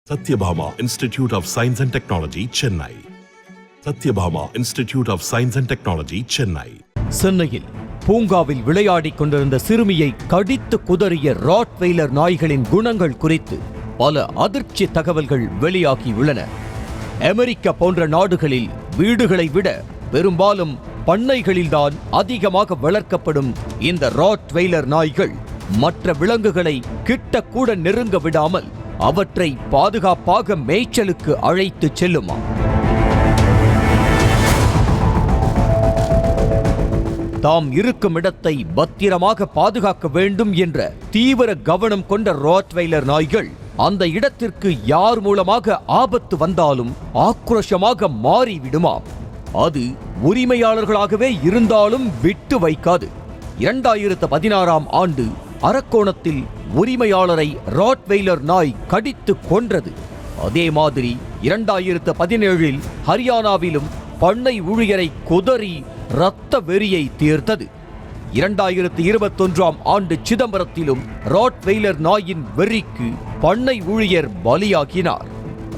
Satyabhama Institute of Science and Technology, Chennai. Satyabhama Institute of Science and Technology, Chennai. சென்னையில் பூங்காவில் விளையாடிக் கொண்டிருந்த சிறுமியை கடித்து குதறிய ராட்வெய்லர் நாய்களின் குணங்கள் குறித்து பல அதிர்ச்சி தகவல்கள் வெளியாகியுள்ளன. அமெரிக்கா போன்ற நாடுகளில் வீடுகளை விட பெரும்பாலும் பண்ணைகளில்தான் அதிகமாக வளர்க்கப்படும் இந்த ராட்வெய்லர் நாய்கள் மற்ற விலங்குகளை கிட்டக்கூட நெருங்க விடாமல் அவற்றை பாதுகாப்பாக மேய்ச்சலுக்கு அழைத்து செல்லுமா? தாம் இருக்கும் இடத்தை பத்திரமாக பாதுகாக்க வேண்டும் என்ற தீவிர கவனம் கொண்ட ராட்வெய்லர் நாய்கள் அந்த இடத்திற்கு யார் மூலமாக ஆபத்து வந்தாலும் ஆக்ரோஷமாக மாறிவிடுமாம். அது உரிமையாளர்களாகவே இருந்தாலும் விட்டு வைக்காது. 2016ஆம் ஆண்டு அரக்கோணத்தில் உரிமையாளரை ராட்வெய்லர் நாய் கடித்து கொன்றது. அதே மாதிரி 2017இல் ஹரியானாவிலும் பண்ணை ஊழியரை குதறி இரத்த வெறியை தீர்த்தது. 2021ஆம் ஆண்டு சிதம்பரத்திலும் ராட்வெய்லர் நாயின் வெறிக்கு பண்ணை ஊழியர் பலியாகினார்.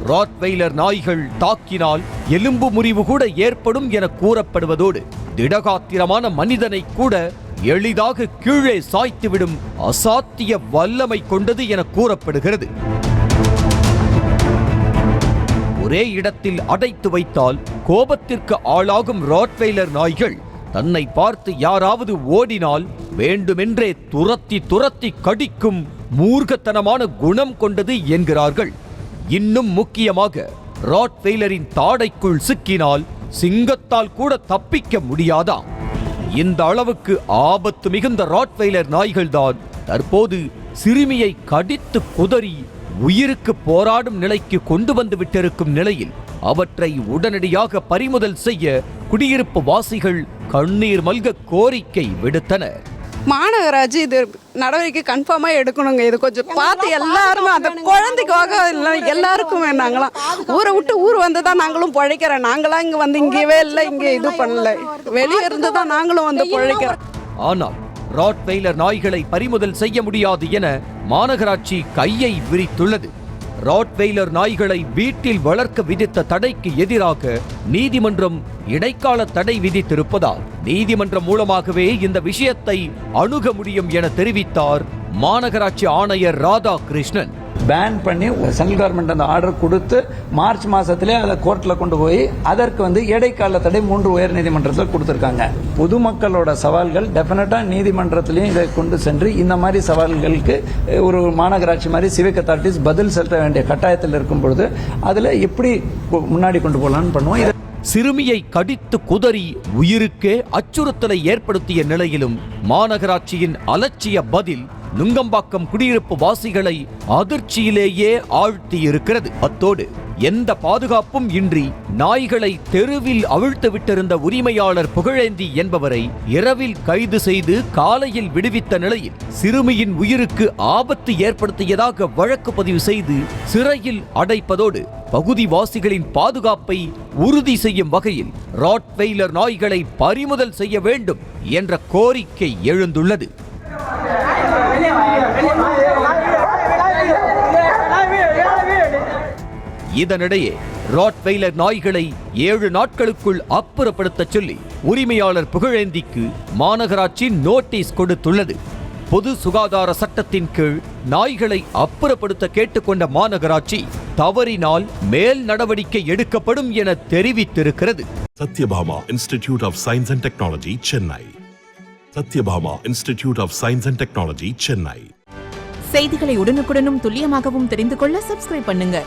ராட்வெய்லர் நாய்கள் தாக்கினால் எலும்பு முறிவு கூட ஏற்படும் என கூறப்படுவதோடு திடகாத்திரமான மனிதனை கூட எளிதாக கீழே சாய்த்துவிடும் அசாத்திய வல்லமை கொண்டது என கூறப்படுகிறது. ஒரே இடத்தில் அடைத்து வைத்தால் கோபத்திற்கு ஆளாகும் ராட்வெய்லர் நாய்கள் தன்னை பார்த்து யாராவது ஓடினால் வேண்டுமென்றே துரத்தி கடிக்கும் மூர்க்கத்தனமான குணம் கொண்டது என்கிறார்கள். இன்னும் முக்கியமாக ராட்வெய்லரின் தாடைக்குள் சிக்கினால் சிங்கத்தால் கூட தப்பிக்க முடியாதாம். இந்த அளவுக்கு ஆபத்து மிகுந்த ராட்வெய்லர் நாய்கள்தான் தற்போது சிறுமியை கடித்து குதறி உயிருக்கு போராடும் நிலைக்கு கொண்டு வந்து விட்டிருக்கும் நிலையில் அவற்றை உடனடியாக பறிமுதல் செய்ய குடியிருப்பு வாசிகள் கண்ணீர் மல்க கோரிக்கை விடுத்தனர். மாநகராட்சி இது நடவடிக்கை கன்ஃபார்மாக எடுக்கணுங்க. இது கொஞ்சம் பார்த்து எல்லாருமே அந்த குழந்தைக்காக இல்லை எல்லாருக்கும் வேணாங்களாம். ஊரை விட்டு ஊர் வந்து தான் நாங்களும் பிழைக்கிறோம். நாங்களாம் இங்கே வந்து இங்கேயே இல்லை, இங்கே இது பண்ணல, வெளியே இருந்து தான் நாங்களும் வந்து பிழைக்கிறோம். ஆனால் ராட்வெய்லர் நாய்களை பறிமுதல் செய்ய முடியாது என மாநகராட்சி கையை விரித்துள்ளது. ராட்வெய்லர் நாய்களை வீட்டில் வளர்க்க விதித்த தடைக்கு எதிராக நீதிமன்றம் இடைக்கால தடை விதித்திருப்பதால் நீதிமன்றம் மூலமாகவே இந்த விஷயத்தை அணுக முடியும் என தெரிவித்தார் மாநகராட்சி ஆணையர் ராதாகிருஷ்ணன். பேன் பண்ணி சென்ட்ரல் கவர்மெண்ட் அந்த ஆர்டர் கொடுத்து மார்ச் மாசத்திலே அதை கோர்ட்ல கொண்டு போய் அதற்கு இடைக்கால தடை 3 உயர் நீதிமன்றத்தில் கொடுத்திருக்காங்க. பொதுமக்களோட சவால்கள் டெபினட்டா நீதிமன்றத்திலையும் இதை கொண்டு சென்று இந்த மாதிரி சவால்களுக்கு ஒரு மாநகராட்சி மாதிரி சிவிக் அத்தாரிட்டிஸ் பதில் செலுத்த வேண்டிய கட்டாயத்தில் இருக்கும் பொழுது அதுல எப்படி முன்னாடி கொண்டு போகலான்னு பண்ணுவோம். சிறுமியை கடித்து குதறி உயிருக்கே அச்சுறுத்தலை ஏற்படுத்திய நிலையிலும் மாநகராட்சியின் அலட்சிய பதில் நுங்கம்பாக்கம் குடியிருப்பு வாசிகளை அதிர்ச்சியிலேயே ஆழ்த்தி இருக்கிறது. அத்தோடு எந்த பாதுகாப்பும் இன்றி நாய்களை தெருவில் அவிழ்த்து விட்டிருந்த உரிமையாளர் புகழேந்தி என்பவரை இரவில் கைது செய்து காலையில் விடுவித்த நிலையில் சிறுமியின் உயிருக்கு ஆபத்து ஏற்படுத்தியதாக வழக்கு பதிவு செய்து சிறையில் அடைப்பதோடு பகுதிவாசிகளின் பாதுகாப்பை உறுதி செய்யும் வகையில் ராட்வெய்லர் நாய்களை பறிமுதல் செய்ய வேண்டும் என்ற கோரிக்கை எழுந்துள்ளது. இதனிடையே ராட்வெய்லர் நாய்களை 7 நாட்களுக்குள் அப்புறப்படுத்த சொல்லி உரிமையாளர் புகழேந்திக்கு மாநகராட்சி நோட்டீஸ் கொடுத்துள்ளது. பொது சுகாதார சட்டத்தின் கீழ் நாய்களை அப்புறப்படுத்த கேட்டுக்கொண்ட மாநகராட்சி தவறினால் மேல் நடவடிக்கை எடுக்கப்படும் என தெரிவித்திருக்கிறது. Satyabhama Institute of Science and Technology, Chennai. Satyabhama Institute of Science and Technology, Chennai. செய்திகளை உடனுக்குடனும் துல்லியமாகவும் தெரிந்து கொள்ள சப்ஸ்கிரைப் பண்ணுங்க.